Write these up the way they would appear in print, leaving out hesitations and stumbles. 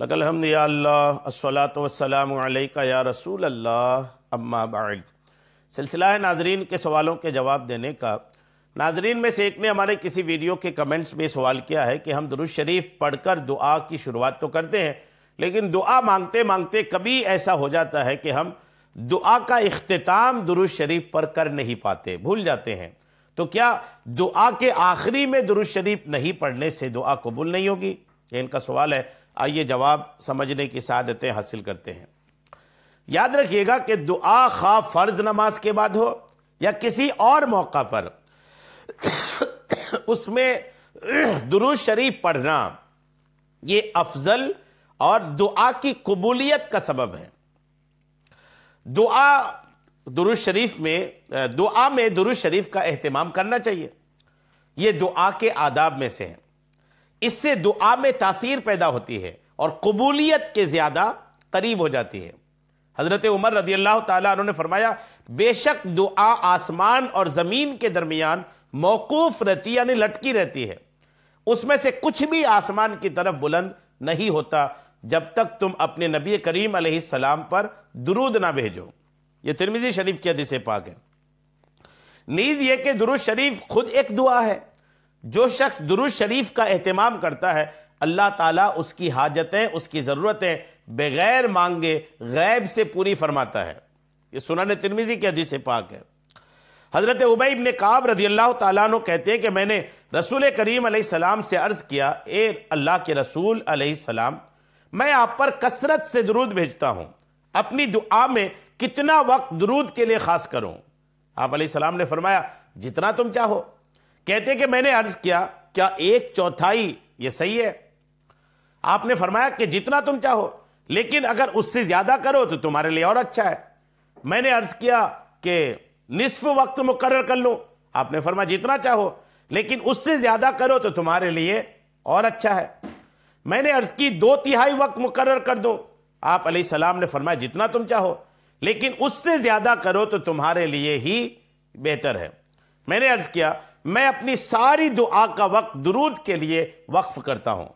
لک الحمد یا اللہ الصلاۃ والسلام علیکہ یا رسول اللہ اما بعد۔ سلسلہ ہے ناظرین کے سوالوں کے جواب دینے کا۔ ناظرین میں سے ایک نے ہمارے کسی ویڈیو کے کمنٹس میں سوال کیا ہے کہ ہم درود شریف پڑھ کر دعا کی شروعات تو کرتے ہیں، لیکن دعا مانگتے مانگتے کبھی ایسا ہو جاتا ہے کہ ہم دعا کا اختتام درود شریف پڑھ کر نہیں پاتے، بھول جاتے ہیں۔ تو کیا دعا کے آخری میں درود شریف نہیں پڑھنے سے دعا قبول نہیں ہوگی؟ یہ ان کا سوال ہے۔ آئیے جواب سمجھنے کی سعادتیں حاصل کرتے ہیں۔ یاد رکھیے گا کہ دعا خواہ فرض نماز کے بعد ہو یا کسی اور موقع پر، اس میں درود شریف پڑھنا یہ افضل اور دعا کی قبولیت کا سبب ہے۔ دعا میں درود شریف کا اہتمام کرنا چاہیے۔ یہ دعا کے آداب میں سے ہے۔ اس سے دعا میں تاثیر پیدا ہوتی ہے اور قبولیت کے زیادہ قریب ہو جاتی ہے۔ حضرت عمر رضی اللہ تعالیٰ عنہ نے فرمایا، بے شک دعا آسمان اور زمین کے درمیان موقوف رہتی، یعنی لٹکی رہتی ہے، اس میں سے کچھ بھی آسمان کی طرف بلند نہیں ہوتا جب تک تم اپنے نبی کریم علیہ السلام پر درود نہ بھیجو۔ یہ ترمذی شریف کی حدیث پاک ہے۔ نیز یہ کہ درود شریف خود ایک دعا ہے۔ جو شخص درود شریف کا اہتمام کرتا ہے، اللہ تعالیٰ اس کی حاجتیں، اس کی ضرورتیں بغیر مانگے غیب سے پوری فرماتا ہے۔ یہ سنن ترمذی کی حدیث پاک ہے۔ حضرت ابی بن کعب رضی اللہ تعالیٰ عنہ کہتے ہیں کہ میں نے رسول کریم علیہ السلام سے عرض کیا، اے اللہ کے رسول علیہ السلام، میں آپ پر کثرت سے درود بھیجتا ہوں، اپنی دعا میں کتنا وقت درود کے لیے خاص کروں؟ آپ علیہ السلام نے فرمایا، جتنا تم چاہو۔ کہتے کہ میں نے عرض کیا، کیا 1/4 یہ صحیح ہے؟ آپ نے فرمایا کہ جتنا تم چاہو، لیکن اگر اس سے زیادہ کرو تو تمہارے لیے اور اچھا ہے۔ میں نے عرض کیا کہ نصف وقت مقرر کر لوں۔ آپ نے فرمایا جتنا چاہو، لیکن اس سے زیادہ کرو تو تمہارے لیے اور اچھا ہے۔ میں نے عرض کی 2/3 وقت مقرر کر دوں۔ آپ علیہ السلام نے فرمایا جتنا تم چاہو، لیکن اس سے زیادہ کرو تو تمہارے لیے ہی بہتر ہے۔ میں نے عرض کیا، میں اپنی ساری دعا کا وقت درود کے لیے وقف کرتا ہوں۔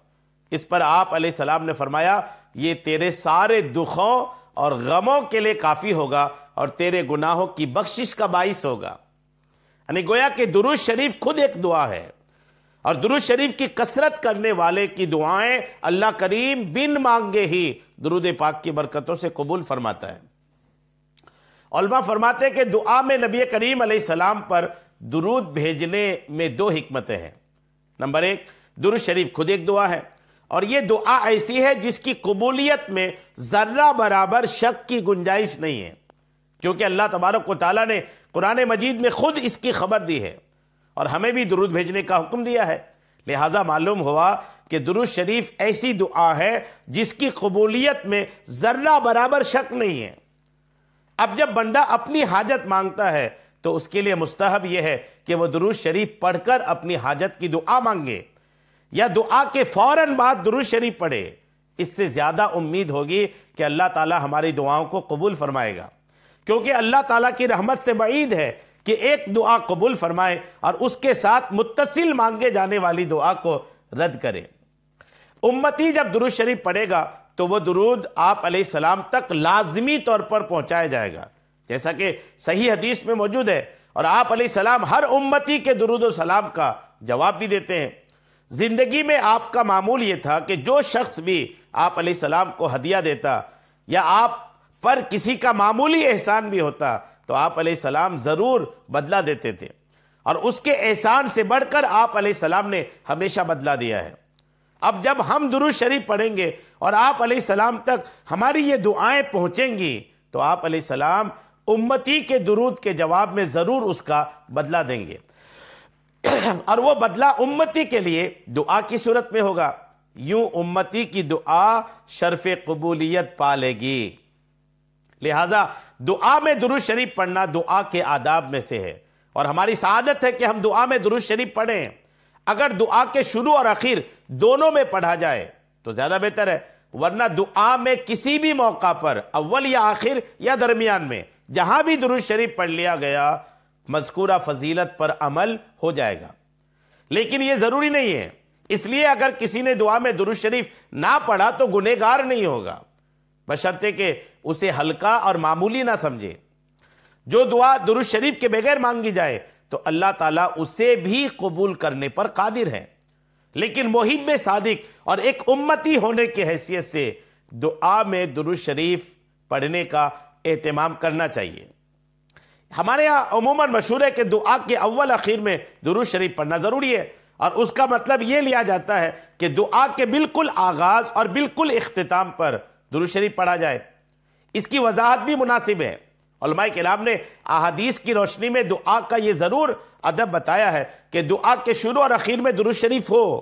اس پر آپ علیہ السلام نے فرمایا، یہ تیرے سارے دکھوں اور غموں کے لیے کافی ہوگا اور تیرے گناہوں کی بخشش کا باعث ہوگا۔ یعنی گویا کہ درود شریف خود ایک دعا ہے، اور درود شریف کی کثرت کرنے والے کی دعائیں اللہ کریم بن مانگے ہی درود پاک کی برکتوں سے قبول فرماتا ہے۔ علماء فرماتے ہیں کہ دعا میں نبی کریم علیہ السلام پر درود بھیجنے میں 2 حکمتیں ہیں۔ نمبر 1، درود شریف خود ایک دعا ہے، اور یہ دعا ایسی ہے جس کی قبولیت میں ذرہ برابر شک کی گنجائش نہیں ہے، کیونکہ اللہ تبارک و تعالیٰ نے قرآن مجید میں خود اس کی خبر دی ہے اور ہمیں بھی درود بھیجنے کا حکم دیا ہے۔ لہٰذا معلوم ہوا کہ درود شریف ایسی دعا ہے جس کی قبولیت میں ذرہ برابر شک نہیں ہے۔ اب جب بندہ اپنی حاجت مانگتا ہے تو اس کے لیے مستحب یہ ہے کہ وہ درود شریف پڑھ کر اپنی حاجت کی دعا مانگے، یا دعا کے فوراً بعد درود شریف پڑھے۔ اس سے زیادہ امید ہوگی کہ اللہ تعالیٰ ہماری دعاؤں کو قبول فرمائے گا، کیونکہ اللہ تعالیٰ کی رحمت سے بعید ہے کہ ایک دعا قبول فرمائے اور اس کے ساتھ متصل مانگے جانے والی دعا کو رد کرے۔ امتی جب درود شریف پڑھے گا تو وہ درود آپ علیہ السلام تک لازمی طور پر پہنچایا جائے گا، جیسا کہ صحیح حدیث میں موجود ہے، اور آپ علیہ السلام ہر امتی کے درود و سلام کا جواب بھی دیتے ہیں۔ زندگی میں آپ کا معمول یہ تھا کہ جو شخص بھی آپ علیہ السلام کو ہدیہ دیتا یا آپ پر کسی کا معمولی احسان بھی ہوتا تو آپ علیہ السلام ضرور بدلہ دیتے تھے، اور اس کے احسان سے بڑھ کر آپ علیہ السلام نے ہمیشہ بدلہ دیا ہے۔ اب جب ہم درود شریف پڑھیں گے اور آپ علیہ السلام تک ہماری یہ دعائیں پہنچیں گی تو آپ علیہ السلام امتی کے درود کے جواب میں ضرور اس کا بدلہ دیں گے، اور وہ بدلہ امتی کے لیے دعا کی صورت میں ہوگا۔ یوں امتی کی دعا شرف قبولیت پالے گی۔ لہٰذا دعا میں درود شریف پڑھنا دعا کے آداب میں سے ہے، اور ہماری سعادت ہے کہ ہم دعا میں درود شریف پڑھیں۔ اگر دعا کے شروع اور اخیر دونوں میں پڑھا جائے تو زیادہ بہتر ہے، ورنہ دعا میں کسی بھی موقع پر اول یا آخر یا درمیان میں جہاں بھی درود شریف پڑھ لیا گیا مذکورہ فضیلت پر عمل ہو جائے گا۔ لیکن یہ ضروری نہیں ہے، اس لیے اگر کسی نے دعا میں درود شریف نہ پڑھا تو گنہگار نہیں ہوگا، بشرطے کہ اسے ہلکا اور معمولی نہ سمجھے۔ جو دعا درود شریف کے بغیر مانگی جائے تو اللہ تعالیٰ اسے بھی قبول کرنے پر قادر ہے، لیکن محب صادق اور ایک امتی ہونے کی حیثیت سے دعا میں درود شریف پڑھنے کا اہتمام کرنا چاہیے۔ ہمارے ہاں عموماً مشہور ہے کہ دعا کے اول اخیر میں درود شریف پڑھنا ضروری ہے، اور اس کا مطلب یہ لیا جاتا ہے کہ دعا کے بالکل آغاز اور بالکل اختتام پر درود شریف پڑھا جائے۔ اس کی وضاحت بھی مناسب ہے۔ علماء کرام نے احادیث کی روشنی میں دعا کا یہ ضرور ادب بتایا ہے کہ دعا کے شروع اور اخیر میں درود شریف ہو،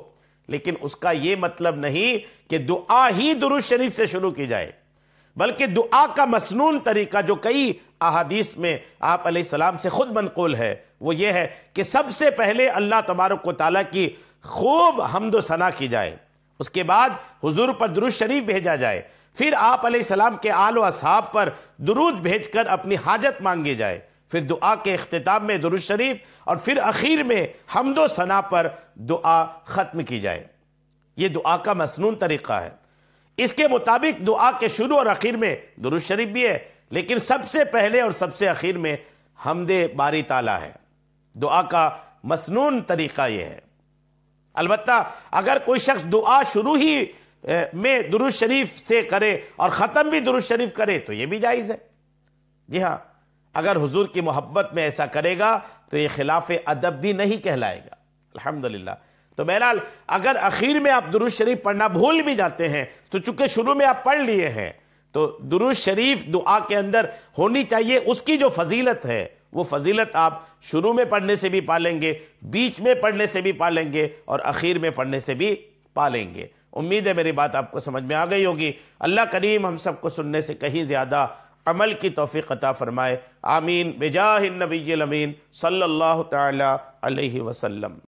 لیکن اس کا یہ مطلب نہیں کہ دعا ہی درود شریف سے شروع کی جائے، بلکہ دعا کا مسنون طریقہ جو کئی احادیث میں آپ علیہ السلام سے خود منقول ہے وہ یہ ہے کہ سب سے پہلے اللہ تبارک و تعالیٰ کی خوب حمد و ثنا کی جائے، اس کے بعد حضور پر درود شریف بھیجا جائے، پھر آپ علیہ السلام کے آل و اصحاب پر درود بھیج کر اپنی حاجت مانگی جائے، پھر دعا کے اختتام میں درود شریف، اور پھر اخیر میں حمد و ثنا پر دعا ختم کی جائے۔ یہ دعا کا مسنون طریقہ ہے۔ اس کے مطابق دعا کے شروع اور اخیر میں درود شریف بھی ہے، لیکن سب سے پہلے اور سب سے اخیر میں حمد باری تعالیٰ ہے۔ دعا کا مسنون طریقہ یہ ہے۔ البتہ اگر کوئی شخص دعا شروع ہی میں درود شریف سے کرے اور ختم بھی درود شریف کرے تو یہ بھی جائز ہے۔ جی ہاں، اگر حضور کی محبت میں ایسا کرے گا تو یہ خلاف ادب بھی نہیں کہلائے گا۔ الحمدللہ۔ تو بہرحال اگر اخیر میں آپ درود شریف پڑھنا بھول بھی جاتے ہیں تو چونکہ شروع میں آپ پڑھ لیے ہیں تو درود شریف دعا کے اندر ہونی چاہیے۔ اس کی جو فضیلت ہے وہ فضیلت آپ شروع میں پڑھنے سے بھی پا لیں گے، بیچ میں پڑھنے سے بھی پا لیں گے، اور اخیر میں پڑھنے سے بھی پا لیں گے۔ امید ہے میری بات آپ کو سمجھ میں آ گئی ہوگی۔ اللہ کریم ہم سب کو سننے سے کہیں زیادہ عمل کی توفیق عطا فرمائے۔ آمین بجاہ النبی الامین صلی اللہ تعالی علیہ وسلم۔